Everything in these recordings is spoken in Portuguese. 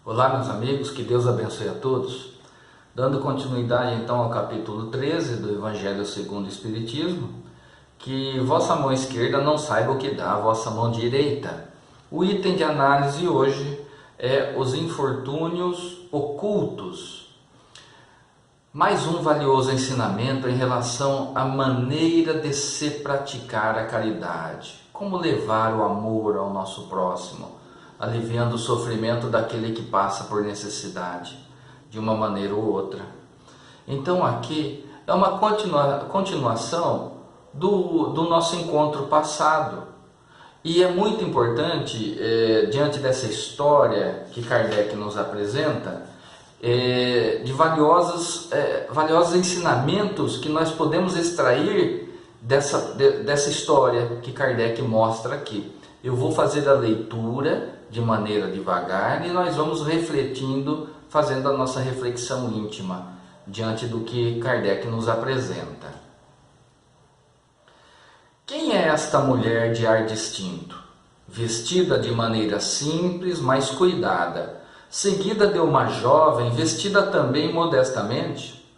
Olá, meus amigos, que Deus abençoe a todos. Dando continuidade então ao capítulo 13 do Evangelho segundo o Espiritismo, que vossa mão esquerda não saiba o que dá a vossa mão direita. O item de análise hoje é os infortúnios ocultos. Mais um valioso ensinamento em relação à maneira de se praticar a caridade. Como levar o amor ao nosso próximo, aliviando o sofrimento daquele que passa por necessidade, de uma maneira ou outra. Então aqui é uma continuação do nosso encontro passado. E é muito importante, diante dessa história que Kardec nos apresenta, de valiosos ensinamentos que nós podemos extrair dessa história que Kardec mostra aqui. Eu vou fazer a leitura de maneira devagar e nós vamos refletindo, fazendo a nossa reflexão íntima diante do que Kardec nos apresenta. Quem é esta mulher de ar distinto, vestida de maneira simples, mas cuidada, seguida de uma jovem vestida também modestamente?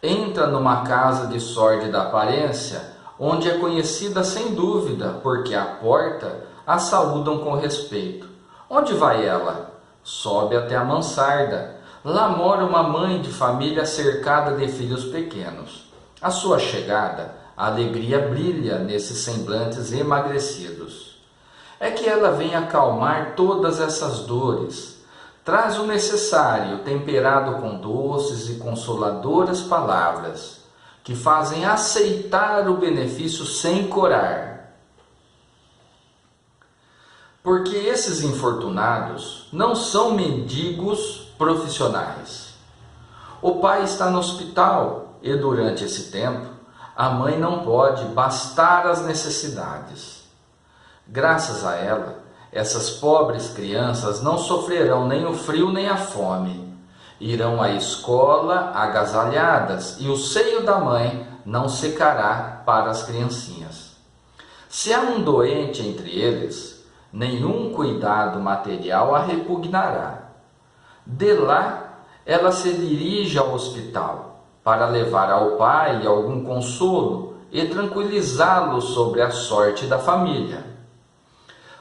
Entra numa casa de sórdida aparência, onde é conhecida sem dúvida, porque à porta a saúdam com respeito. Onde vai ela? Sobe até a mansarda. Lá mora uma mãe de família cercada de filhos pequenos. À sua chegada, a alegria brilha nesses semblantes emagrecidos. É que ela vem acalmar todas essas dores. Traz o necessário, temperado com doces e consoladoras palavras, que fazem aceitar o benefício sem corar. Porque esses infortunados não são mendigos profissionais. O pai está no hospital e durante esse tempo a mãe não pode bastar as necessidades. Graças a ela, essas pobres crianças não sofrerão nem o frio nem a fome. Irão à escola agasalhadas e o seio da mãe não secará para as criancinhas. Se há um doente entre eles, nenhum cuidado material a repugnará. De lá, ela se dirige ao hospital para levar ao pai algum consolo e tranquilizá-lo sobre a sorte da família.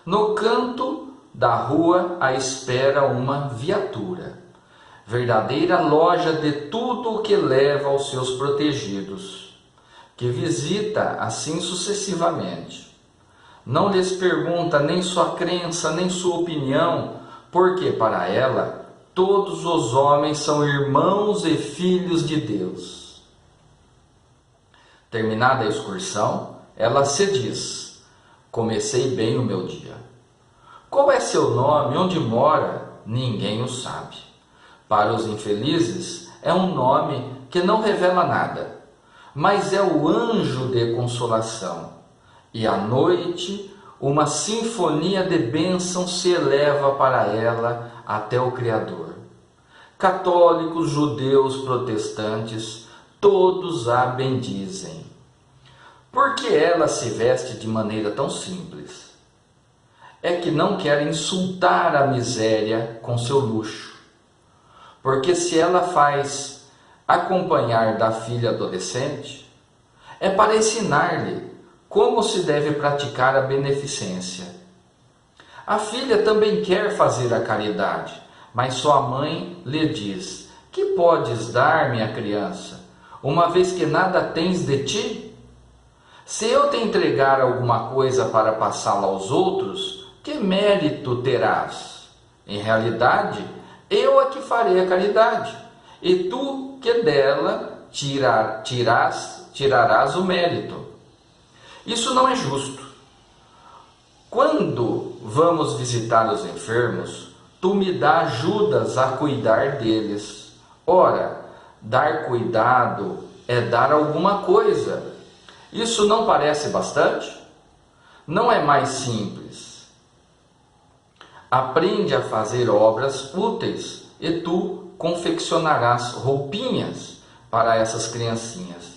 No canto da rua a espera uma viatura, verdadeira loja de tudo o que leva aos seus protegidos, que visita assim sucessivamente. Não lhes pergunta nem sua crença, nem sua opinião, porque para ela todos os homens são irmãos e filhos de Deus. Terminada a excursão, ela se diz: comecei bem o meu dia. Qual é seu nome? Onde mora? Ninguém o sabe. Para os infelizes, é um nome que não revela nada, mas é o anjo de consolação. E à noite, uma sinfonia de bênçãos se eleva para ela até o Criador. Católicos, judeus, protestantes, todos a bendizem. Por que ela se veste de maneira tão simples? É que não quer insultar a miséria com seu luxo. Porque se ela faz acompanhar da filha adolescente, é para ensinar-lhe como se deve praticar a beneficência. A filha também quer fazer a caridade, mas sua mãe lhe diz: que podes dar, minha criança, uma vez que nada tens de ti? Se eu te entregar alguma coisa para passá-la aos outros, que mérito terás? Em realidade, eu é que farei a caridade, e tu que dela tirarás o mérito. Isso não é justo. Quando vamos visitar os enfermos, tu me dá ajudas a cuidar deles. Ora, dar cuidado é dar alguma coisa. Isso não parece bastante? Não é mais simples. Aprende a fazer obras úteis e tu confeccionarás roupinhas para essas criancinhas.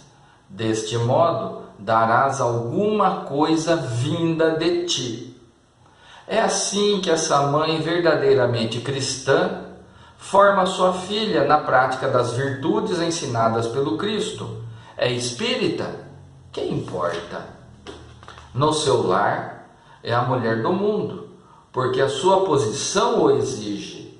Deste modo, darás alguma coisa vinda de ti. É assim que essa mãe verdadeiramente cristã forma sua filha na prática das virtudes ensinadas pelo Cristo. É espírita? Que importa? No seu lar é a mulher do mundo, porque a sua posição o exige.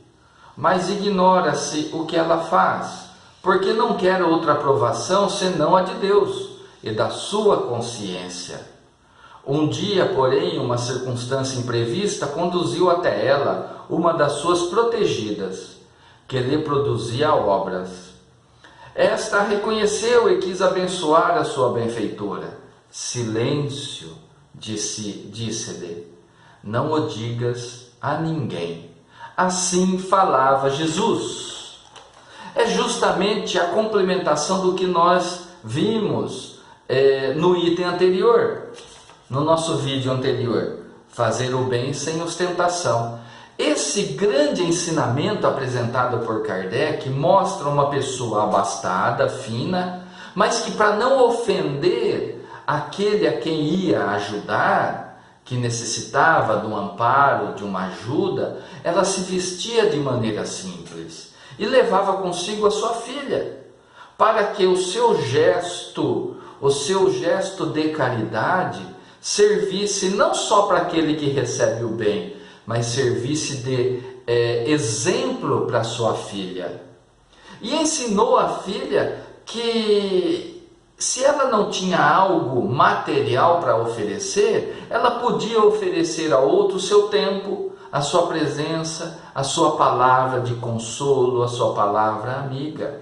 Mas ignora-se o que ela faz, porque não quer outra aprovação senão a de Deus e da sua consciência. Um dia, porém, uma circunstância imprevista conduziu até ela uma das suas protegidas, que lhe produzia obras. Esta reconheceu e quis abençoar a sua benfeitora. Silêncio, disse-lhe, não o digas a ninguém. Assim falava Jesus. É justamente a complementação do que nós vimos no item anterior, no nosso vídeo anterior, fazer o bem sem ostentação. Esse grande ensinamento apresentado por Kardec mostra uma pessoa abastada, fina, mas que, para não ofender aquele a quem ia ajudar, que necessitava de um amparo, de uma ajuda, ela se vestia de maneira simples e levava consigo a sua filha, para que o seu gesto de caridade servisse não só para aquele que recebe o bem, mas servisse de exemplo para sua filha. E ensinou a filha que, se ela não tinha algo material para oferecer, ela podia oferecer a outro o seu tempo, a sua presença, a sua palavra de consolo, a sua palavra amiga.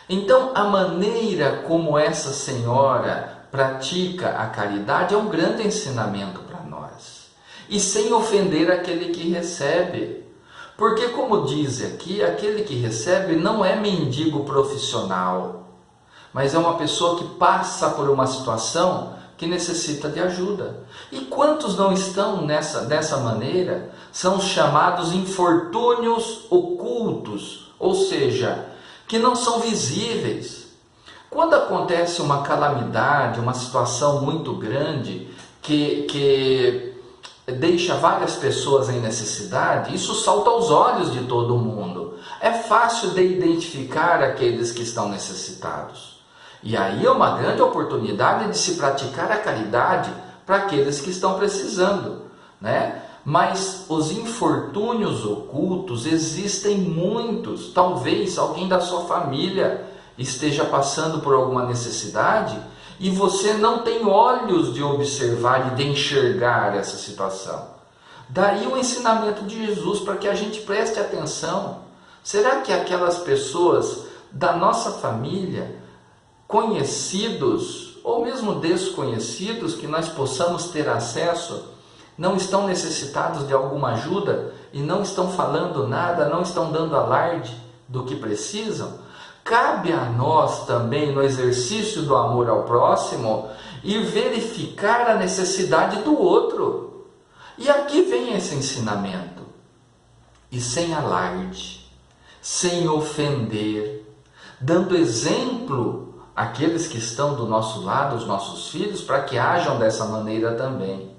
Então, a maneira como essa senhora pratica a caridade é um grande ensinamento para nós. E sem ofender aquele que recebe. Porque, como diz aqui, aquele que recebe não é mendigo profissional, mas é uma pessoa que passa por uma situação que necessita de ajuda. E quantos não estão dessa maneira? São os chamados infortúnios ocultos, ou seja, que não são visíveis. Quando acontece uma calamidade, uma situação muito grande, que deixa várias pessoas em necessidade, isso salta aos olhos de todo mundo. É fácil de identificar aqueles que estão necessitados. E aí é uma grande oportunidade de se praticar a caridade para aqueles que estão precisando, né? Mas os infortúnios ocultos existem muitos. Talvez alguém da sua família esteja passando por alguma necessidade e você não tem olhos de observar e de enxergar essa situação. Daí o ensinamento de Jesus para que a gente preste atenção. Será que aquelas pessoas da nossa família, conhecidos ou mesmo desconhecidos, que nós possamos ter acesso, não estão necessitados de alguma ajuda e não estão falando nada, não estão dando alarde do que precisam? Cabe a nós também, no exercício do amor ao próximo, ir verificar a necessidade do outro. E aqui vem esse ensinamento. E sem alarde, sem ofender, dando exemplo àqueles que estão do nosso lado, os nossos filhos, para que ajam dessa maneira também.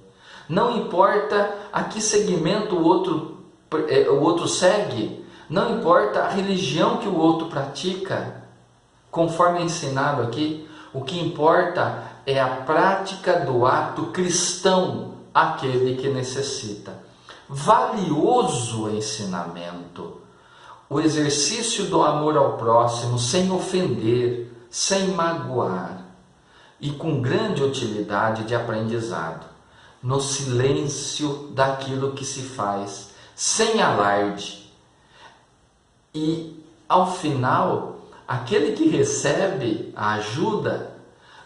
Não importa a que segmento o outro segue, não importa a religião que o outro pratica, conforme é ensinado aqui, o que importa é a prática do ato cristão àquele que necessita. Valioso ensinamento, o exercício do amor ao próximo sem ofender, sem magoar e com grande utilidade de aprendizado, no silêncio daquilo que se faz, sem alarde. E, ao final, aquele que recebe a ajuda,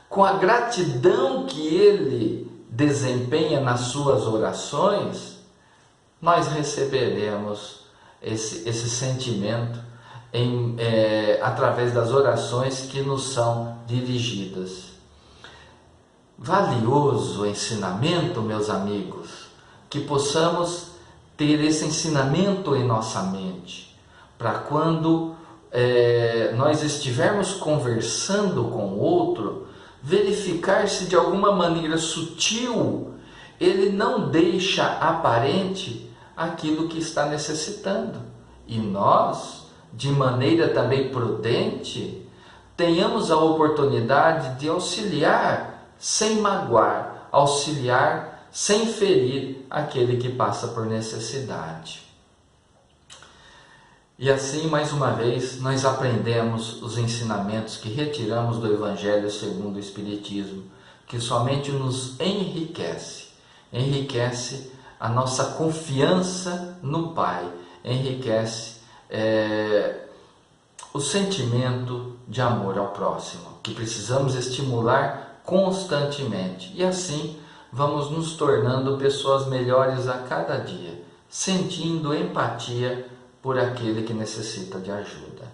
com a gratidão que ele desempenha nas suas orações, nós receberemos esse sentimento através das orações que nos são dirigidas. Valioso ensinamento, meus amigos, que possamos ter esse ensinamento em nossa mente, para quando nós estivermos conversando com o outro, verificar se de alguma maneira sutil ele não deixa aparente aquilo que está necessitando e nós, de maneira também prudente, tenhamos a oportunidade de auxiliar sem magoar, auxiliar sem ferir aquele que passa por necessidade. E assim, mais uma vez, nós aprendemos os ensinamentos que retiramos do Evangelho segundo o Espiritismo, que somente nos enriquece a nossa confiança no Pai, enriquece o sentimento de amor ao próximo, que precisamos estimular constantemente. E assim vamos nos tornando pessoas melhores a cada dia, sentindo empatia por aquele que necessita de ajuda.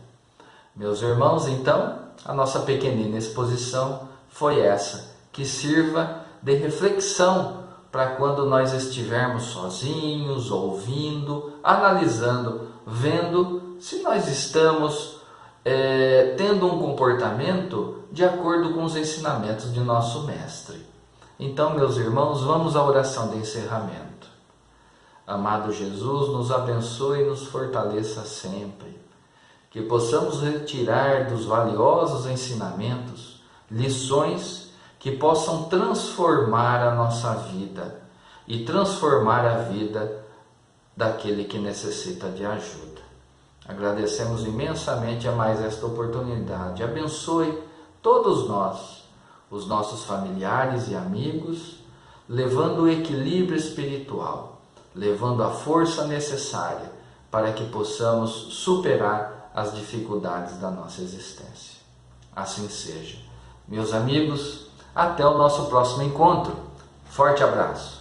Meus irmãos, então, a nossa pequenina exposição foi essa, que sirva de reflexão para quando nós estivermos sozinhos, ouvindo, analisando, vendo se nós estamos tendo um comportamento de acordo com os ensinamentos de nosso Mestre. Então, meus irmãos, vamos à oração de encerramento. Amado Jesus, nos abençoe e nos fortaleça sempre. Que possamos retirar dos valiosos ensinamentos lições que possam transformar a nossa vida e transformar a vida daquele que necessita de ajuda. Agradecemos imensamente a mais esta oportunidade. Abençoe todos nós, os nossos familiares e amigos, levando o equilíbrio espiritual, levando a força necessária para que possamos superar as dificuldades da nossa existência. Assim seja. Meus amigos, até o nosso próximo encontro. Forte abraço.